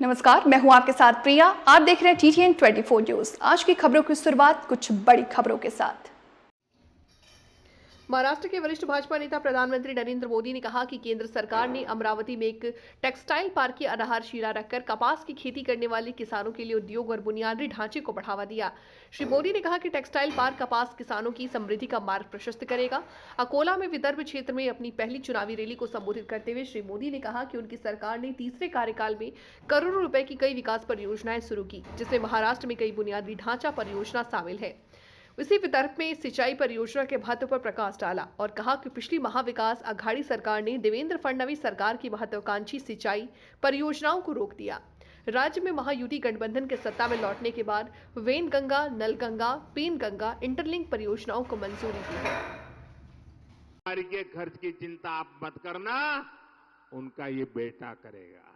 नमस्कार, मैं हूं आपके साथ प्रिया। आप देख रहे हैं TTN 24 न्यूज। आज की खबरों की शुरुआत कुछ बड़ी खबरों के साथ। महाराष्ट्र के वरिष्ठ भाजपा नेता प्रधानमंत्री नरेंद्र मोदी ने कहा कि केंद्र सरकार ने अमरावती में एक टेक्सटाइल पार्क की आधारशिला रखकर कपास की खेती करने वाले किसानों के लिए उद्योग और बुनियादी ढांचे को बढ़ावा दिया। श्री मोदी ने कहा कि टेक्सटाइल पार्क कपास किसानों की समृद्धि का मार्ग प्रशस्त करेगा। अकोला में विदर्भ क्षेत्र में अपनी पहली चुनावी रैली को संबोधित करते हुए श्री मोदी ने कहा कि उनकी सरकार ने तीसरे कार्यकाल में करोड़ों रुपए की कई विकास परियोजनाएं शुरू की, जिसमें महाराष्ट्र में कई बुनियादी ढांचा परियोजना शामिल है। इसी विदर्भ में सिंचाई परियोजना के महत्व पर प्रकाश डाला और कहा कि पिछली महाविकास अघाड़ी सरकार ने देवेंद्र फडणवीस सरकार की महत्वाकांक्षी सिंचाई परियोजनाओं को रोक दिया। राज्य में महायुति गठबंधन के सत्ता में लौटने के बाद वेनगंगा, नलगंगा, पेनगंगा इंटरलिंक परियोजनाओं को मंजूरी दी है। के खर्च की चिंता आप मत करना, उनका ये बेटा करेगा।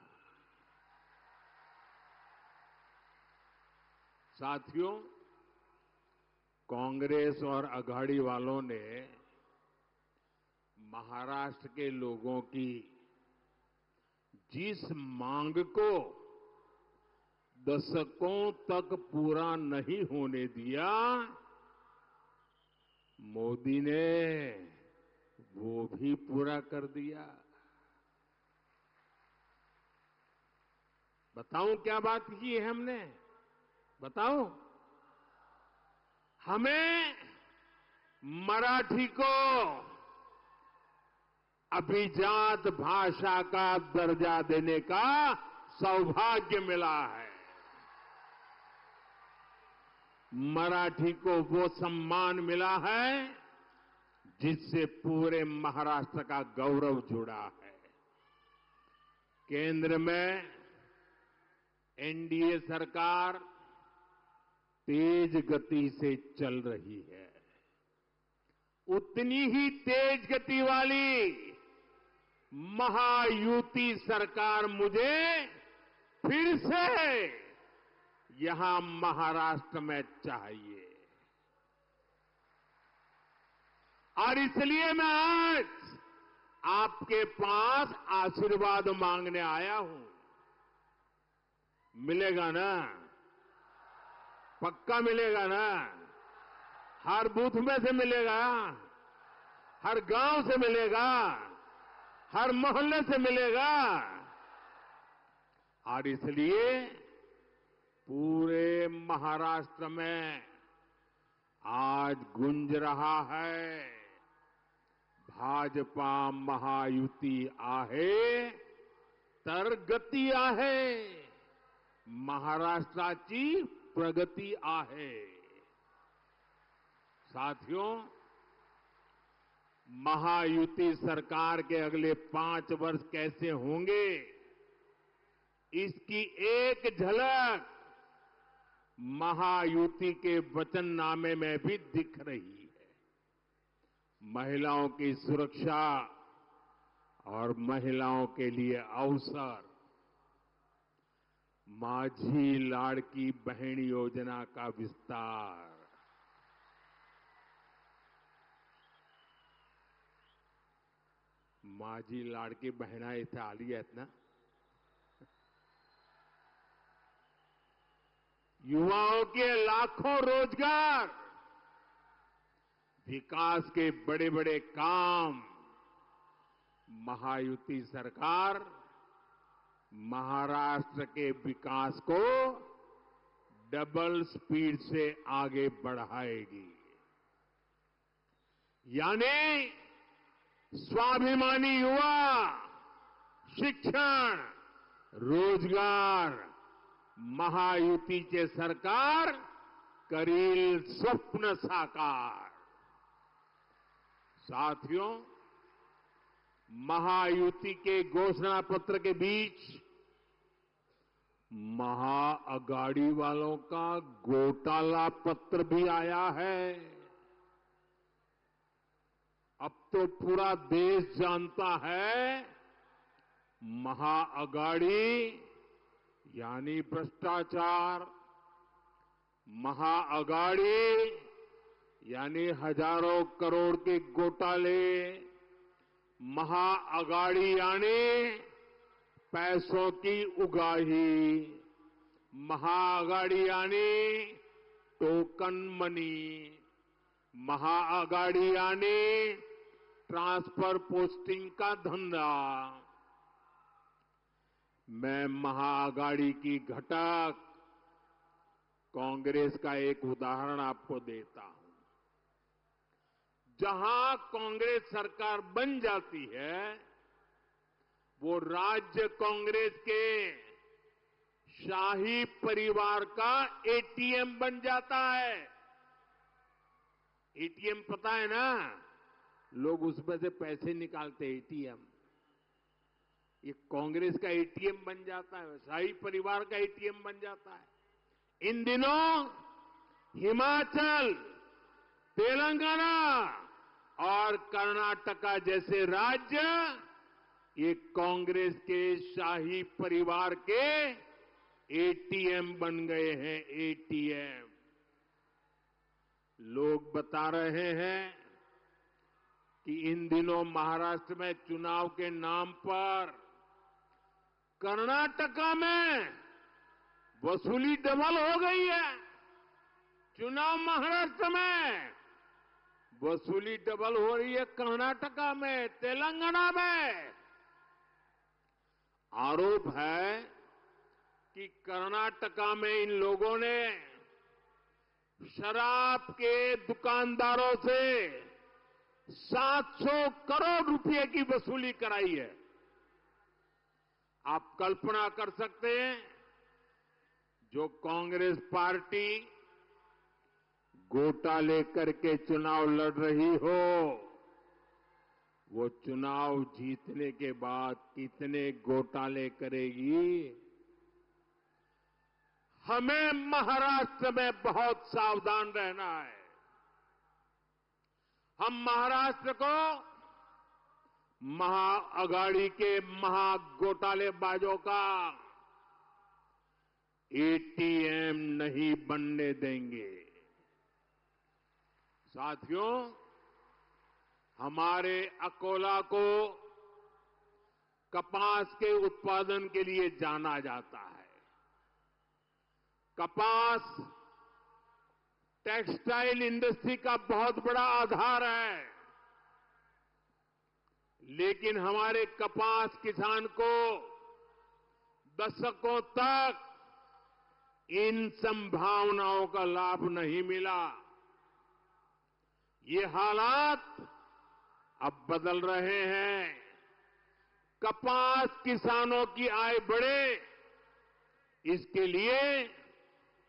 साथियों, कांग्रेस और अघाड़ी वालों ने महाराष्ट्र के लोगों की जिस मांग को दशकों तक पूरा नहीं होने दिया, मोदी ने वो भी पूरा कर दिया। बताऊं क्या बात की है हमने? बताऊं? हमें मराठी को अभिजात भाषा का दर्जा देने का सौभाग्य मिला है। मराठी को वो सम्मान मिला है जिससे पूरे महाराष्ट्र का गौरव जुड़ा है। केंद्र में एनडीए सरकार तेज गति से चल रही है। उतनी ही तेज गति वाली महायुति सरकार मुझे फिर से यहां महाराष्ट्र में चाहिए। और इसलिए मैं आज आपके पास आशीर्वाद मांगने आया हूं। मिलेगा ना? पक्का मिलेगा ना? हर बूथ में से मिलेगा, हर गांव से मिलेगा, हर मोहल्ले से मिलेगा। और इसलिए पूरे महाराष्ट्र में आज गूंज रहा है, भाजपा महायुति आहे तर गती आहे, महाराष्ट्राची प्रगति आहे। साथियों, महायुति सरकार के अगले 5 वर्ष कैसे होंगे, इसकी एक झलक महायुति के वचननामे में भी दिख रही है। महिलाओं की सुरक्षा और महिलाओं के लिए अवसर, माझी लाड़की बहन योजना का विस्तार, माझी लाड़की बहना इथे आली आहेत ना? युवाओं के लाखों रोजगार, विकास के बड़े बड़े काम महायुति सरकार महाराष्ट्र के विकास को डबल स्पीड से आगे बढ़ाएगी। यानी स्वाभिमानी युवा, शिक्षण, रोजगार, महायुतीचे सरकार करील स्वप्न साकार। साथियों, महायुति के घोषणा पत्र के बीच महाअघाड़ी वालों का घोटाला पत्र भी आया है। अब तो पूरा देश जानता है, महाअघाड़ी यानी भ्रष्टाचार, महाअघाड़ी यानी हजारों करोड़ के घोटाले, महाअघाड़ी यानी पैसों की उगाही, Maha Aghadi token money, Maha Aghadi transfer posting का धंधा। मैं महाआघाडी की घटक कांग्रेस का एक उदाहरण आपको देता हूं। जहां कांग्रेस सरकार बन जाती है, वो राज्य कांग्रेस के शाही परिवार का एटीएम बन जाता है। एटीएम पता है ना, लोग उसमें से पैसे निकालते हैं, एटीएम। ये कांग्रेस का एटीएम बन जाता है, शाही परिवार का एटीएम बन जाता है। इन दिनों हिमाचल, तेलंगाना और कर्नाटका जैसे राज्य ये कांग्रेस के शाही परिवार के एटीएम बन गए हैं, एटीएम। लोग बता रहे हैं कि इन दिनों महाराष्ट्र में चुनाव के नाम पर कर्नाटका में वसूली डबल हो गई है। चुनाव महाराष्ट्र में, वसूली डबल हो रही है कर्नाटका में, तेलंगाना में। आरोप है कि कर्नाटका में इन लोगों ने शराब के दुकानदारों से 700 करोड़ रुपए की वसूली कराई है। आप कल्पना कर सकते हैं, जो कांग्रेस पार्टी घोटाले करके चुनाव लड़ रही हो, वो चुनाव जीतने के बाद कितने घोटाले करेगी। हमें महाराष्ट्र में बहुत सावधान रहना है। हम महाराष्ट्र को महाआघाड़ी के महाघोटालेबाजों का एटीएम नहीं बनने देंगे। साथियों, हमारे अकोला को कपास के उत्पादन के लिए जाना जाता है। कपास टेक्सटाइल इंडस्ट्री का बहुत बड़ा आधार है, लेकिन हमारे कपास किसान को दशकों तक इन संभावनाओं का लाभ नहीं मिला। ये हालात अब बदल रहे हैं। कपास किसानों की आय बढ़े, इसके लिए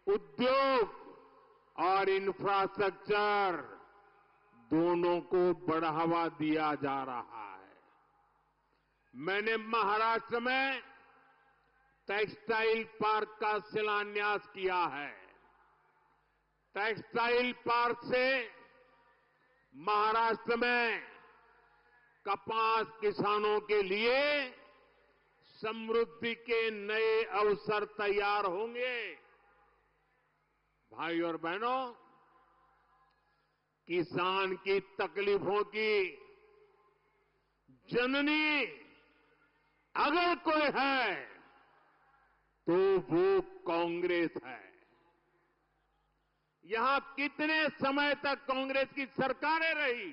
उद्योग और इंफ्रास्ट्रक्चर दोनों को बढ़ावा दिया जा रहा है। मैंने महाराष्ट्र में टेक्सटाइल पार्क का शिलान्यास किया है। टेक्सटाइल पार्क से महाराष्ट्र में कपास किसानों के लिए समृद्धि के नए अवसर तैयार होंगे। भाई और बहनों, किसान की तकलीफों की जननी अगर कोई है तो वो कांग्रेस है। यहां कितने समय तक कांग्रेस की सरकारें रही,